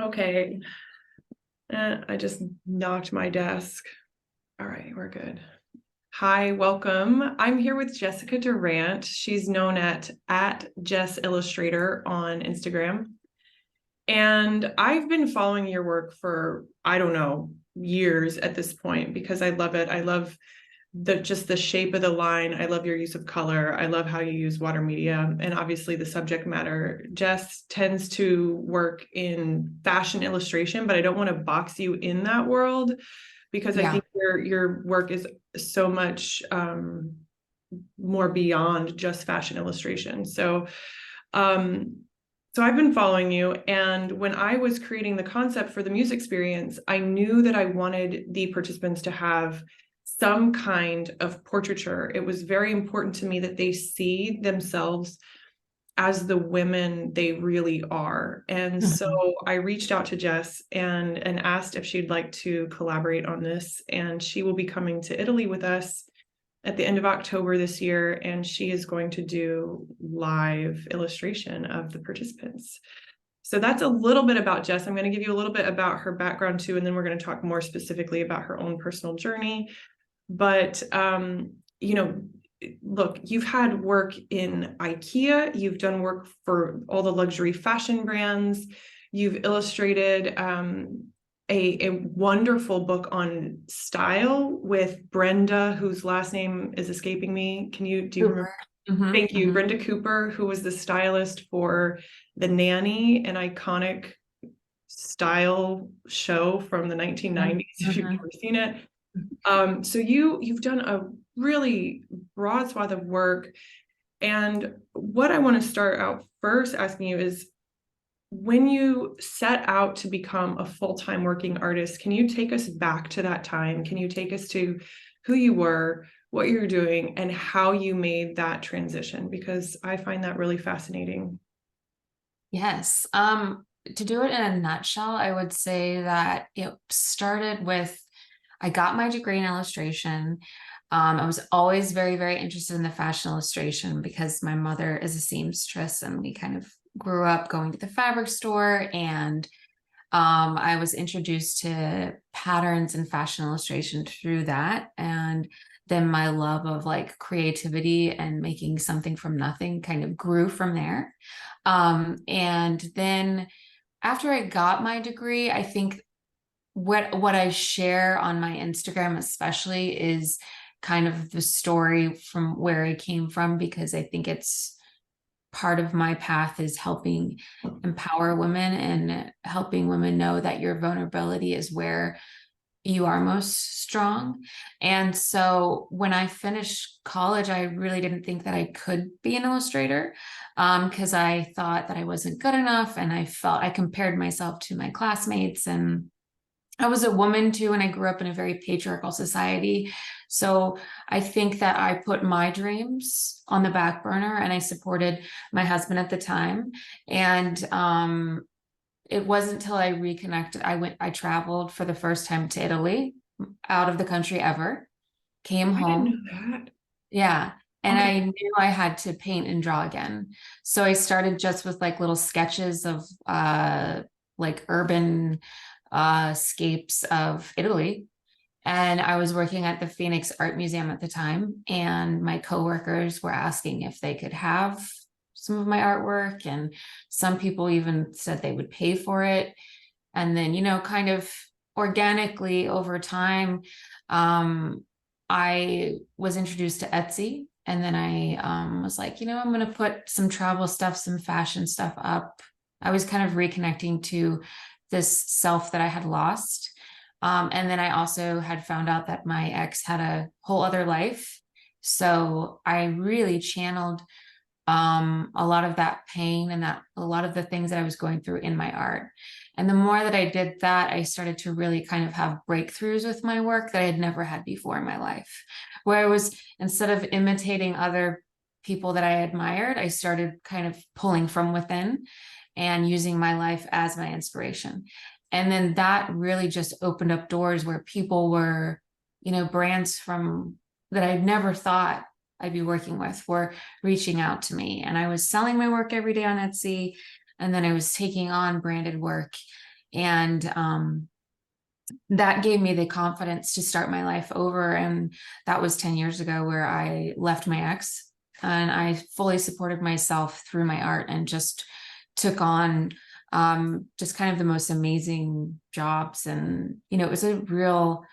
Okay. I just knocked my desk. All right, we're good. Hi, welcome. I'm here with Jessica Durant. She's known at Jess Illustrator on Instagram. And I've been following your work for, I don't know, years at this point because I love it. I love just the shape of the line. I love your use of color. I love how you use water media and obviously the subject matter. Jess tends to work in fashion illustration, but I don't want to box you in that world because I think your work is so much more beyond just fashion illustration. So I've been following you, and when I was creating the concept for the Muse experience, I knew that I wanted the participants to have some kind of portraiture. It was very important to me that they see themselves as the women they really are. And so I reached out to Jess and asked if she'd like to collaborate on this. And she will be coming to Italy with us at the end of October this year, and she is going to do live illustration of the participants. So that's a little bit about Jess. I'm going to give you a little bit about her background too, and then we're going to talk more specifically about her own personal journey. But, look, you've had work in IKEA, you've done work for all the luxury fashion brands, you've illustrated a wonderful book on style with Brenda, whose last name is escaping me. Do you remember? Thank you. Brenda Cooper, who was the stylist for The Nanny, an iconic style show from the 1990s, if you've never seen it. So you've done a really broad swath of work. And what I want to start out first asking you is, when you set out to become a full-time working artist, can you take us back to that time? Can you take us to who you were, what you were doing, and how you made that transition? Because I find that really fascinating. Yes. To do it in a nutshell, I would say that it started with, I got my degree in illustration. I was always very, very interested in the fashion illustration because my mother is a seamstress and we kind of grew up going to the fabric store, and I was introduced to patterns and fashion illustration through that. And then my love of like creativity and making something from nothing kind of grew from there. And then after I got my degree, I think what I share on my Instagram especially is kind of the story from where I came from, because I think it's part of my path is helping empower women and helping women know that your vulnerability is where you are most strong. And so when I finished college, I really didn't think that I could be an illustrator, because I thought that I wasn't good enough. And I compared myself to my classmates, and I was a woman too, and I grew up in a very patriarchal society. So I think that I put my dreams on the back burner, and I supported my husband at the time. And it wasn't until I reconnected. I traveled for the first time to Italy, out of the country ever, came I didn't home. know that. Yeah. And Okay. I knew I had to paint and draw again. So I started just with like little sketches of like urban scapes of Italy. And I was working at the Phoenix Art Museum at the time, and my coworkers were asking if they could have some of my artwork, and some people even said they would pay for it. And then, kind of organically over time, I was introduced to Etsy, and then I was like, I'm going to put some travel stuff, some fashion stuff up. I was kind of reconnecting to this self that I had lost. And then I also had found out that my ex had a whole other life. So I really channeled a lot of that pain and that a lot of the things that I was going through in my art. And the more that I did that, I started to really kind of have breakthroughs with my work that I had never had before in my life, where I was, instead of imitating other people that I admired, I started kind of pulling from within and using my life as my inspiration. And then that really just opened up doors where people were, brands from that I'd never thought I'd be working with were reaching out to me. And I was selling my work every day on Etsy. And then I was taking on branded work And that gave me the confidence to start my life over. And that was 10 years ago, where I left my ex and I fully supported myself through my art and just took on just kind of the most amazing jobs. And, you know, it was a real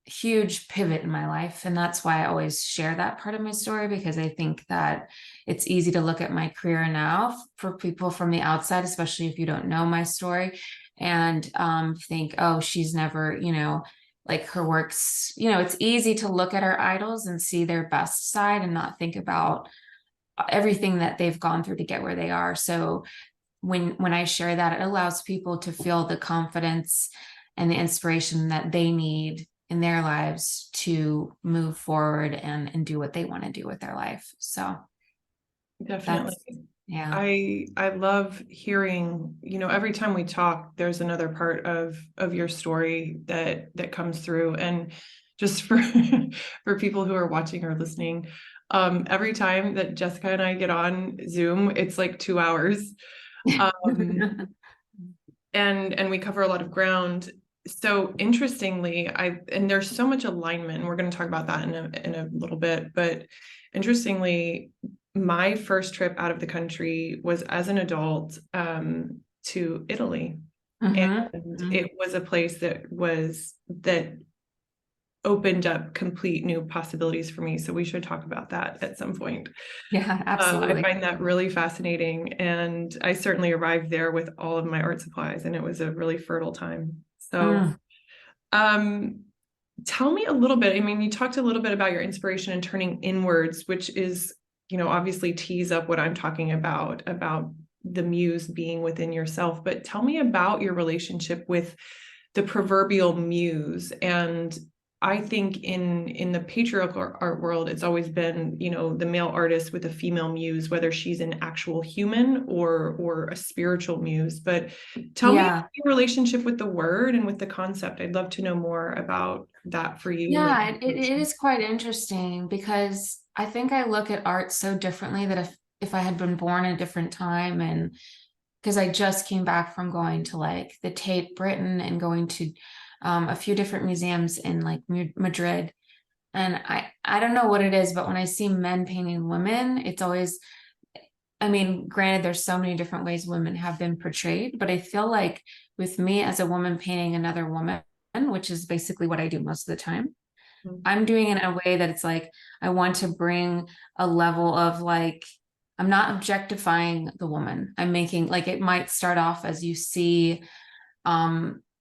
huge pivot in my life. And that's why I always share that part of my story, because I think that it's easy to look at my career now for people from the outside, especially if you don't know my story, and think, oh, she's never, you know, like her works, you know, it's easy to look at our idols and see their best side and not think about everything that they've gone through to get where they are. So when I share that, it allows people to feel the confidence and the inspiration that they need in their lives to move forward and do what they want to do with their life. So Definitely. yeah. I love hearing, you know, every time we talk, there's another part of your story that comes through. And just for for people who are watching or listening, every time that Jessica and I get on Zoom, it's like 2 hours. And we cover a lot of ground. So interestingly, and there's so much alignment, and we're going to talk about that in a little bit, but interestingly, my first trip out of the country was as an adult to Italy. And it was a place that opened up complete new possibilities for me. So we should talk about that at some point. Yeah, absolutely. I find that really fascinating. And I certainly arrived there with all of my art supplies, and it was a really fertile time. So tell me a little bit. I mean, you talked a little bit about your inspiration and turning inwards, which is, you know, obviously tees up what I'm talking about the muse being within yourself. But tell me about your relationship with the proverbial muse. And I think in the patriarchal art world, it's always been, you know, the male artist with a female muse, whether she's an actual human or a spiritual muse. But tell me your relationship with the word and with the concept. I'd love to know more about that for you. Yeah, it is quite interesting, because I think I look at art so differently that if I had been born in a different time, and because I just came back from going to like the Tate Britain and going to a few different museums in like Madrid. And I don't know what it is, but when I see men painting women, it's always, I mean, granted, there's so many different ways women have been portrayed, but I feel like with me as a woman painting another woman, which is basically what I do most of the time, I'm doing it in a way that it's like, I want to bring a level of like, I'm not objectifying the woman. I'm making, like, it might start off as you see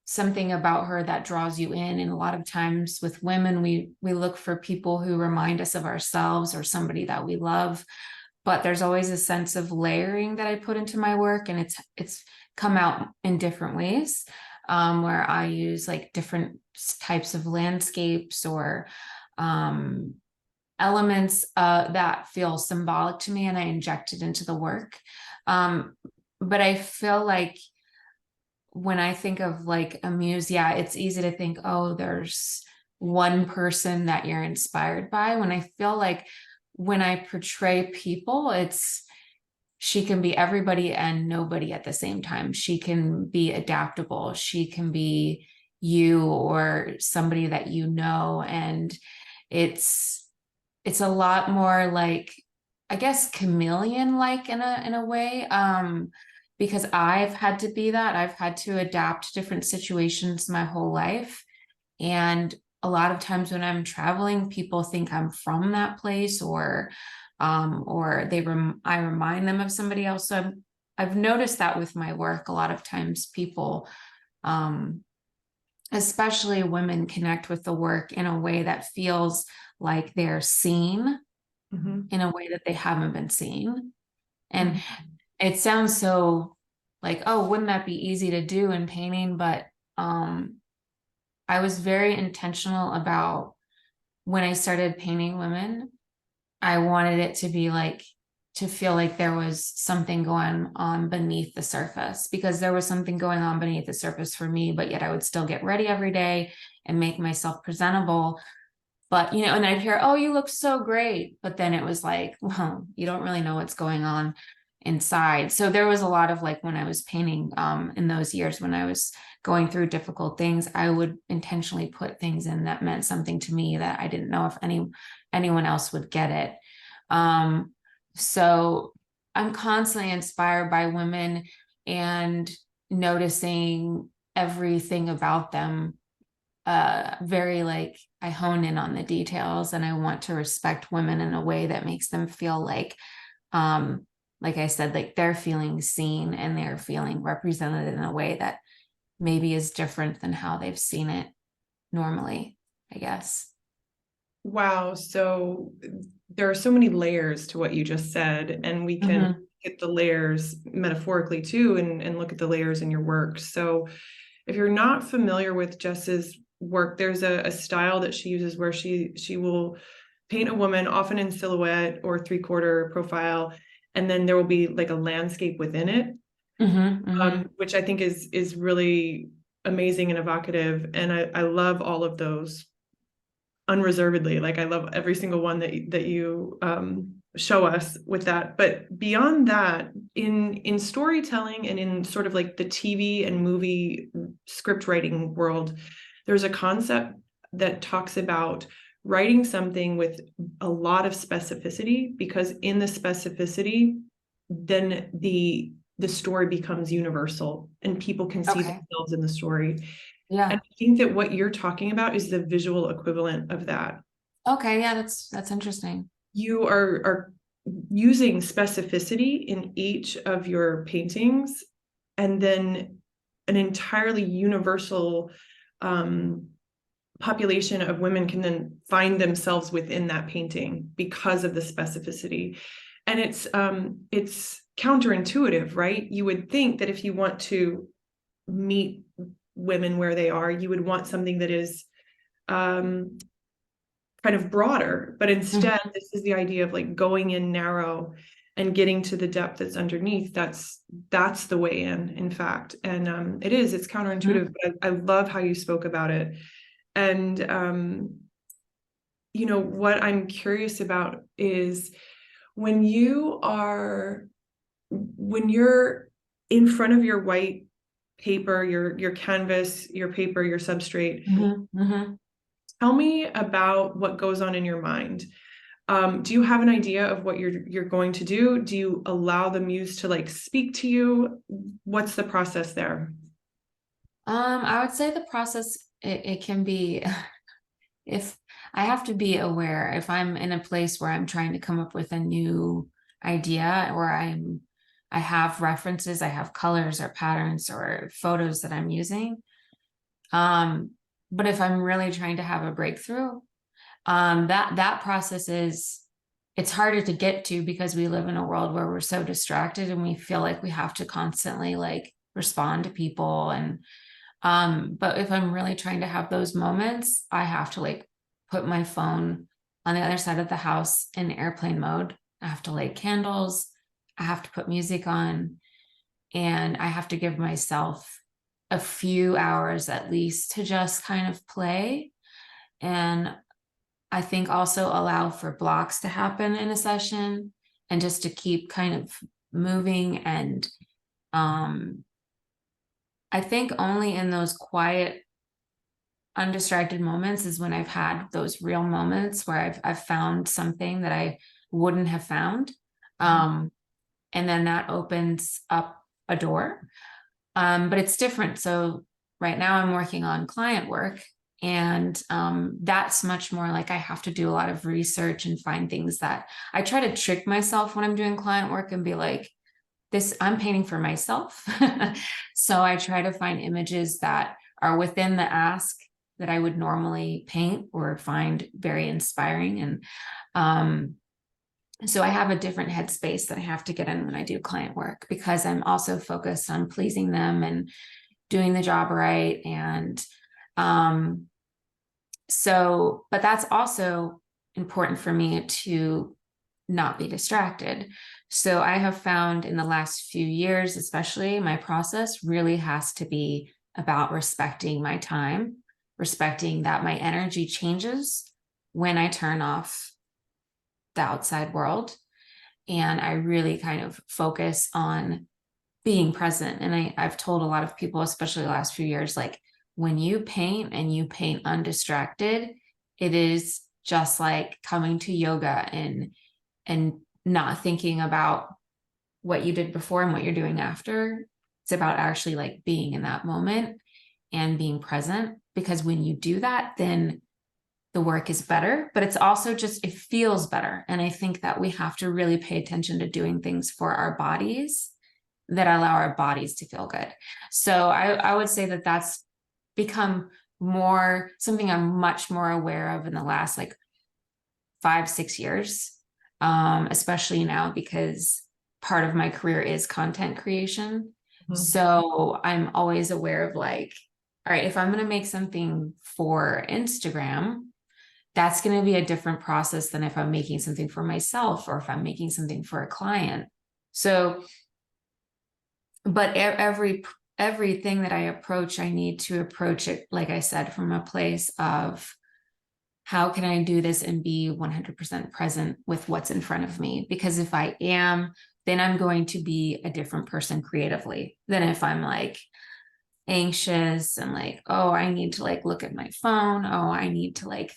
something about her that draws you in. And a lot of times with women, we look for people who remind us of ourselves or somebody that we love. But there's always a sense of layering that I put into my work, and it's come out in different ways, where I use like different types of landscapes or elements that feel symbolic to me, and I inject it into the work. But I feel like when I think of like a muse, yeah, it's easy to think, oh, there's one person that you're inspired by. When I feel like when I portray people, she can be everybody and nobody at the same time. She can be adaptable. She can be you or somebody that you know. And it's a lot more like, I guess, chameleon-like in a way. Because I've had to be that. I've had to adapt to different situations my whole life. And a lot of times when I'm traveling, people think I'm from that place, or I remind them of somebody else. So I've noticed that with my work, a lot of times people, especially women, connect with the work in a way that feels like they're seen in a way that they haven't been seen. And it sounds so like, oh, wouldn't that be easy to do in painting? But I was very intentional about when I started painting women. I wanted it to be like, to feel like there was something going on beneath the surface, because there was something going on beneath the surface for me, but yet I would still get ready every day and make myself presentable. But, you know, and I'd hear, oh, you look so great. But then it was like, well, you don't really know what's going on. inside. So there was a lot of like when I was painting in those years when I was going through difficult things, I would intentionally put things in that meant something to me that I didn't know if anyone else would get it. So I'm constantly inspired by women and noticing everything about them. Very like I hone in on the details, and I want to respect women in a way that makes them feel like I said, like they're feeling seen and they're feeling represented in a way that maybe is different than how they've seen it normally, I guess. Wow. So there are so many layers to what you just said, and we can get the layers metaphorically too, and look at the layers in your work. So if you're not familiar with Jess's work, there's a style that she uses where she will paint a woman often in silhouette or 3/4 profile, and then there will be like a landscape within it, which I think is really amazing and evocative. And I love all of those unreservedly. Like I love every single one that you show us with that. But beyond that, in storytelling and in sort of like the TV and movie script writing world, there's a concept that talks about writing something with a lot of specificity, because in the specificity, then the story becomes universal and people can see themselves in the story. Yeah. And I think that what you're talking about is the visual equivalent of that. Okay. Yeah, that's interesting. You are using specificity in each of your paintings, and then an entirely universal population of women can then find themselves within that painting because of the specificity. And it's counterintuitive, right? You would think that if you want to meet women where they are, you would want something that is kind of broader, but instead this is the idea of like going in narrow and getting to the depth that's underneath. That's the way in fact. And it's counterintuitive, but I love how you spoke about it. And what I'm curious about is when you're in front of your white paper, your canvas, your paper, your substrate. Tell me about what goes on in your mind. Do you have an idea of what you're going to do? Do you allow the muse to like speak to you? What's the process there? I would say the process it can be if I have to be aware if I'm in a place where I'm trying to come up with a new idea, or I have references, I have colors or patterns or photos that I'm using. But if I'm really trying to have a breakthrough, that process it's harder to get to because we live in a world where we're so distracted and we feel like we have to constantly like respond to people. And but if I'm really trying to have those moments, I have to like put my phone on the other side of the house in airplane mode. I have to light candles. I have to put music on, and I have to give myself a few hours at least to just kind of play. And I think also allow for blocks to happen in a session and just to keep kind of moving. And I think only in those quiet, undistracted moments is when I've had those real moments where I've found something that I wouldn't have found. And then that opens up a door. But it's different. So right now I'm working on client work, and that's much more like I have to do a lot of research and find things that I try to trick myself when I'm doing client work and be like, this, I'm painting for myself. So I try to find images that are within the ask that I would normally paint or find very inspiring. And so I have a different headspace that I have to get in when I do client work, because I'm also focused on pleasing them and doing the job right. And but that's also important for me to not be distracted. So I have found in the last few years, especially, my process really has to be about respecting my time, respecting that my energy changes when I turn off the outside world. And I really kind of focus on being present. And I've told a lot of people, especially the last few years, like when you paint and you paint undistracted, it is just like coming to yoga and not thinking about what you did before and what you're doing after. It's about actually like being in that moment and being present, because when you do that, then the work is better, but it's also just, it feels better. And I think that we have to really pay attention to doing things for our bodies that allow our bodies to feel good. So I would say that that's become more something I'm much more aware of in the last like 5-6 years, especially now because part of my career is content creation. Mhm. So I'm always aware of like, all right, if I'm going to make something for Instagram, that's going to be a different process than if I'm making something for myself or if I'm making something for a client. So, but everything that I approach, I need to approach it, like I said, from a place of how can I do this and be 100% present with what's in front of me? Because if I am, then I'm going to be a different person creatively than if I'm like anxious and like, oh, I need to like look at my phone. Oh, I need to like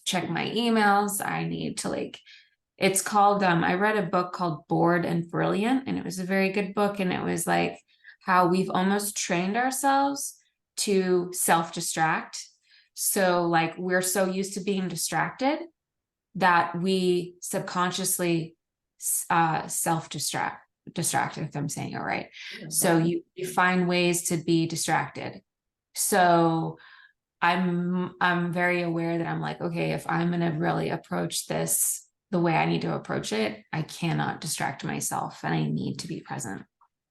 check my emails. I need to like, it's called, I read a book called Bored and Brilliant, and it was a very good book. And it was like how we've almost trained ourselves to self-distract. So like we're so used to being distracted that we subconsciously self-distract, if I'm saying it right. So you find ways to be distracted. So I'm very aware that I'm like, okay, if I'm going to really approach this the way I need to approach it, I cannot distract myself and I need to be present.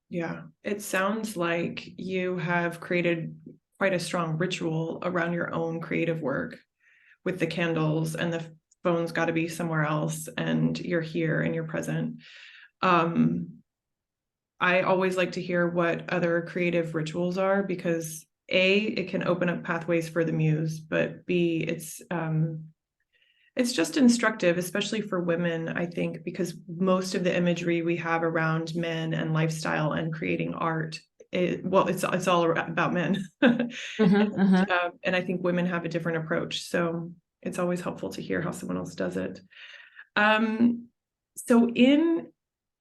Yeah, it sounds like you have created quite a strong ritual around your own creative work with the candles, and the phone's got to be somewhere else and you're here and you're present. I always like to hear what other creative rituals are, because A, it can open up pathways for the muse, but B, it's just instructive, especially for women, I think, because most of the imagery we have around men and lifestyle and creating art, it's all about men. And I think women have a different approach. So it's always helpful to hear how someone else does it. So in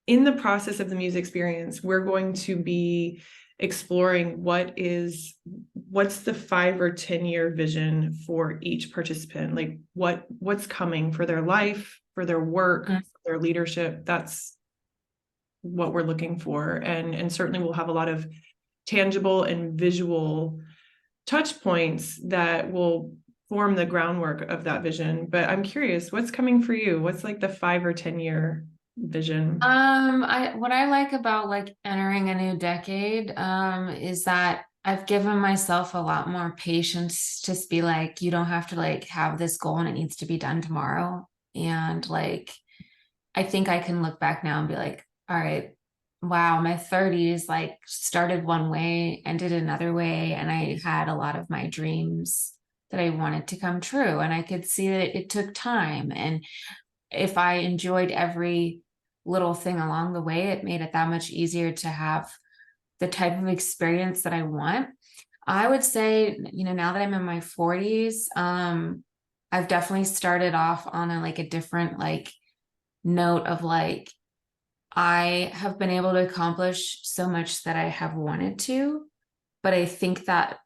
the process of the muse experience, we're going to be exploring what's the 5 or 10-year vision for each participant, like what's coming for their life, for their work, for their leadership. That's what we're looking for. And certainly we'll have a lot of tangible and visual touch points that will form the groundwork of that vision. But I'm curious, what's coming for you? What's like the 5 or 10-year vision? What I like about like entering a new decade, is that I've given myself a lot more patience to be like, you don't have to like have this goal and it needs to be done tomorrow. And like, I think I can look back now and be like, all right, wow, my 30s like started one way, ended another way. And I had a lot of my dreams that I wanted to come true. And I could see that it took time. And if I enjoyed every little thing along the way, it made it that much easier to have the type of experience that I want. I would say, now that I'm in my 40s, I've definitely started off on a different like note of like, I have been able to accomplish so much that I have wanted to, but I think that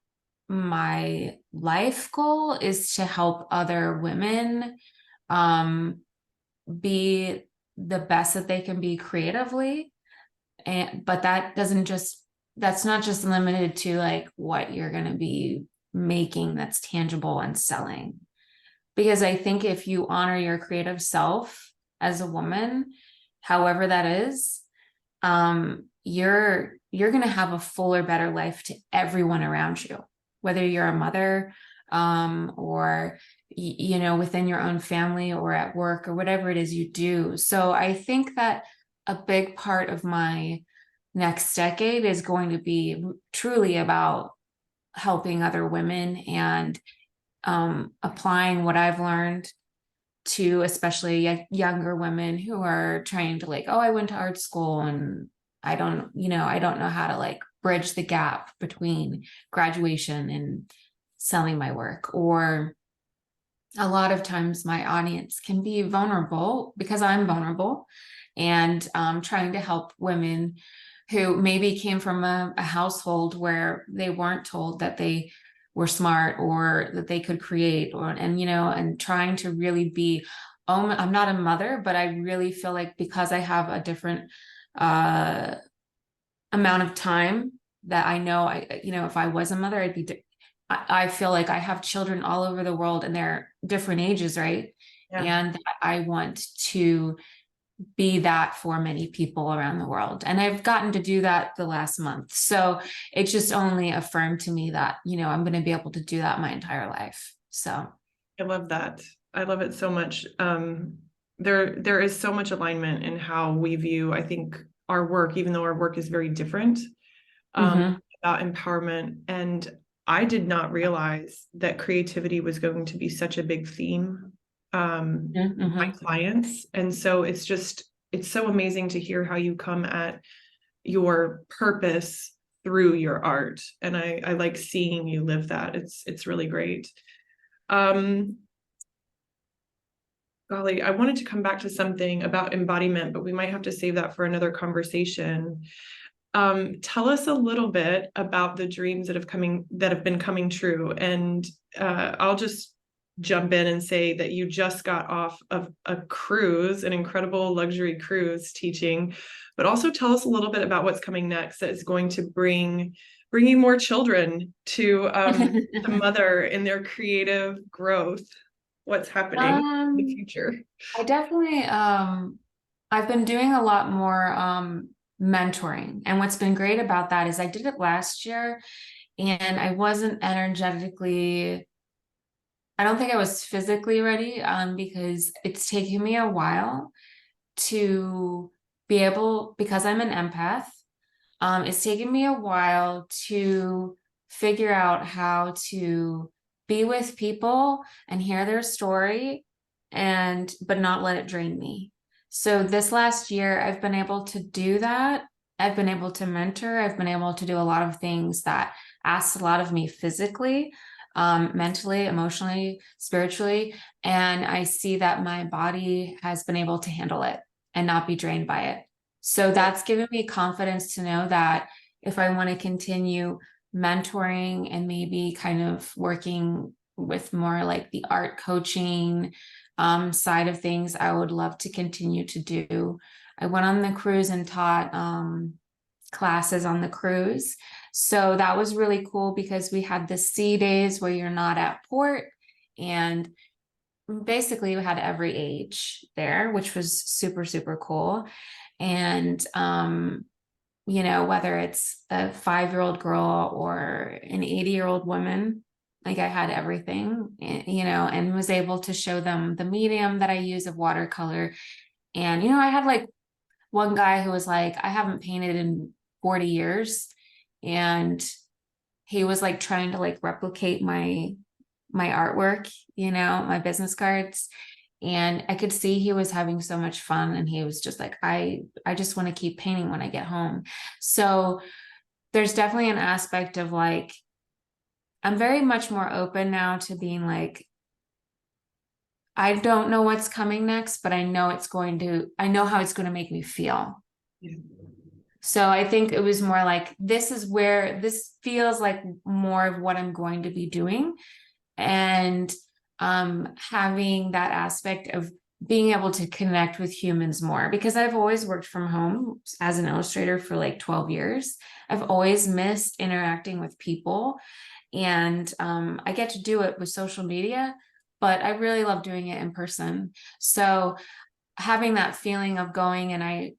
my life goal is to help other women be the best that they can be creatively. But that's not just limited to like what you're going to be making that's tangible and selling. Because I think if you honor your creative self as a woman, however that is, you're going to have a fuller, better life to everyone around you, whether you're a mother, or within your own family or at work or whatever it is you do. So I think that a big part of my next decade is going to be truly about helping other women and applying what I've learned to especially younger women who are trying to like, oh, I went to art school and I don't, I don't know how to like bridge the gap between graduation and selling my work. Or a lot of times my audience can be vulnerable because I'm vulnerable, and trying to help women who maybe came from a household where they weren't told that they were smart or that they could create, or and trying to really be, I'm not a mother, but I really feel like because I have a different uh amount of time, that I know if I was a mother, I'd be I feel like I have children all over the world and they're different ages, right? Yeah. And I want to be that for many people around the world. And I've gotten to do that the last month. So it just only affirmed to me that, I'm going to be able to do that my entire life. So I love that. I love it so much. There is so much alignment in how we view, I think, our work, even though our work is very different, about empowerment. And I did not realize that creativity was going to be such a big theme with my clients. And so it's so amazing to hear how you come at your purpose through your art. And I like seeing you live that. It's really great. Golly, I wanted to come back to something about embodiment, but we might have to save that for another conversation. Tell us a little bit about the dreams that have been coming true. And I'll just jump in and say that you just got off of a cruise, an incredible luxury cruise teaching, but also tell us a little bit about what's coming next that is going to bring you more children to the mother in their creative growth. What's happening in the future? I definitely I've been doing a lot more mentoring. And what's been great about that is I did it last year and I wasn't energetically, I don't think I was physically ready, because it's taken me a while to be able, because I'm an empath, it's taken me a while to figure out how to be with people and hear their story, but not let it drain me. So this last year, I've been able to do that. I've been able to mentor. I've been able to do a lot of things that ask a lot of me physically, mentally, emotionally, spiritually. And I see that my body has been able to handle it and not be drained by it. So that's given me confidence to know that if I want to continue mentoring and maybe kind of working with more like the art coaching side of things, I would love to continue to do. I went on the cruise and taught classes on the cruise. So that was really cool because we had the sea days where you're not at port, and basically we had every age there, which was super, super cool. And whether it's a 5-year-old girl or an 80-year-old woman, like I had everything, and was able to show them the medium that I use of watercolor. And, I had like one guy who was like, I haven't painted in 40 years. And he was like trying to like replicate my artwork, my business cards. And I could see he was having so much fun. And he was just like, I just want to keep painting when I get home. So there's definitely an aspect of like, I'm very much more open now to being like, I don't know what's coming next, but I know how it's going to make me feel. Yeah. So I think it was more like, this feels like more of what I'm going to be doing. And having that aspect of being able to connect with humans more, because I've always worked from home as an illustrator for like 12 years. I've always missed interacting with people, and I get to do it with social media, but I really love doing it in person. So having that feeling of going, and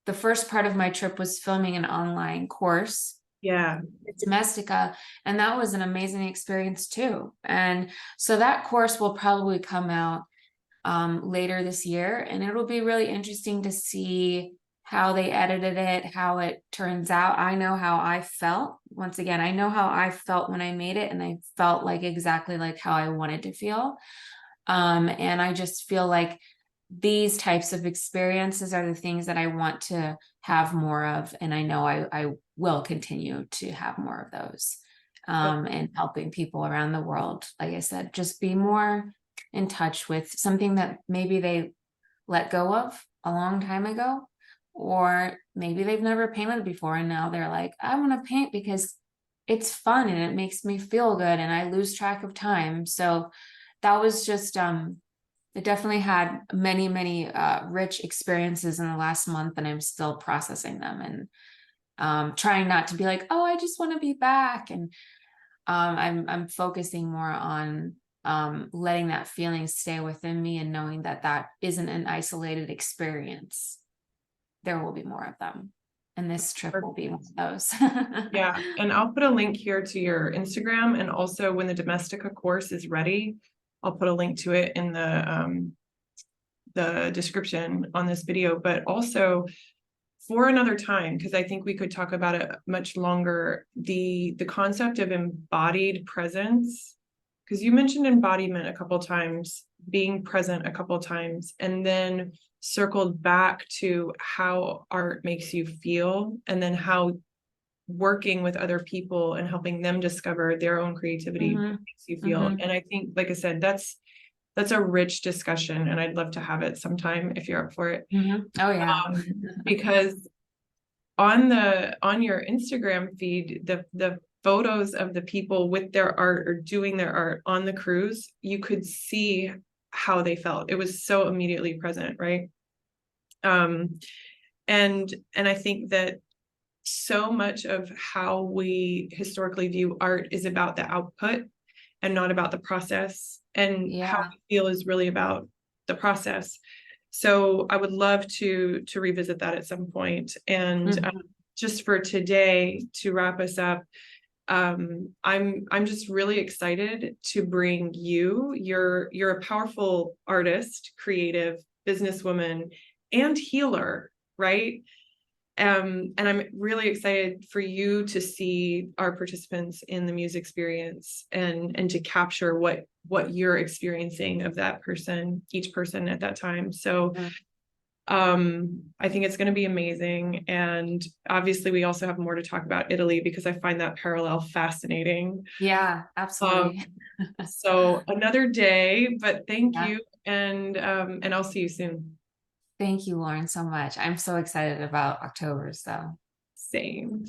the first part of my trip was filming an online course, Yeah. Domestika, and that was an amazing experience too. And so that course will probably come out later this year, and it'll be really interesting to see how they edited it, how it turns out. I know how I felt. Once again, I know how I felt when I made it, and I felt like exactly like how I wanted to feel. And I just feel like these types of experiences are the things that I want to have more of. And I know I will continue to have more of those, and helping people around the world. Like I said, just be more in touch with something that maybe they let go of a long time ago, or maybe they've never painted before and now they're like, I want to paint because it's fun and it makes me feel good and I lose track of time. So that was just I definitely had many rich experiences in the last month, and I'm still processing them, and trying not to be like, oh, I just want to be back. And I'm focusing more on letting that feeling stay within me, and knowing that that isn't an isolated experience. There will be more of them, and this trip will be one of those. Yeah, and I'll put a link here to your Instagram, and also when the Domestika course is ready, I'll put a link to it in the description on this video, but also for another time, because I think we could talk about it much longer, the concept of embodied presence, because you mentioned embodiment a couple times, being present a couple times, and then circled back to how art makes you feel, and then how working with other people and helping them discover their own creativity makes you feel. And I think, like I said, that's a rich discussion, and I'd love to have it sometime if you're up for it. Oh yeah. Because on your Instagram feed, the photos of the people with their art or doing their art on the cruise, you could see how they felt. It was so immediately present, right? And I think that so much of how we historically view art is about the output and not about the process, and how Yeah. we feel is really about the process. So I would love to revisit that at some point. And just for today, to wrap us up, I'm just really excited to bring you. You're a powerful artist, creative, businesswoman, and healer, right? And I'm really excited for you to see our participants in the Muse experience, and to capture what you're experiencing of that person, each person at that time. So I think it's going to be amazing. And obviously we also have more to talk about Italy, because I find that parallel fascinating. Yeah, absolutely. So another day, but thank Yeah. you. And I'll see you soon. Thank you, Lauren, so much. I'm so excited about October, so. Same.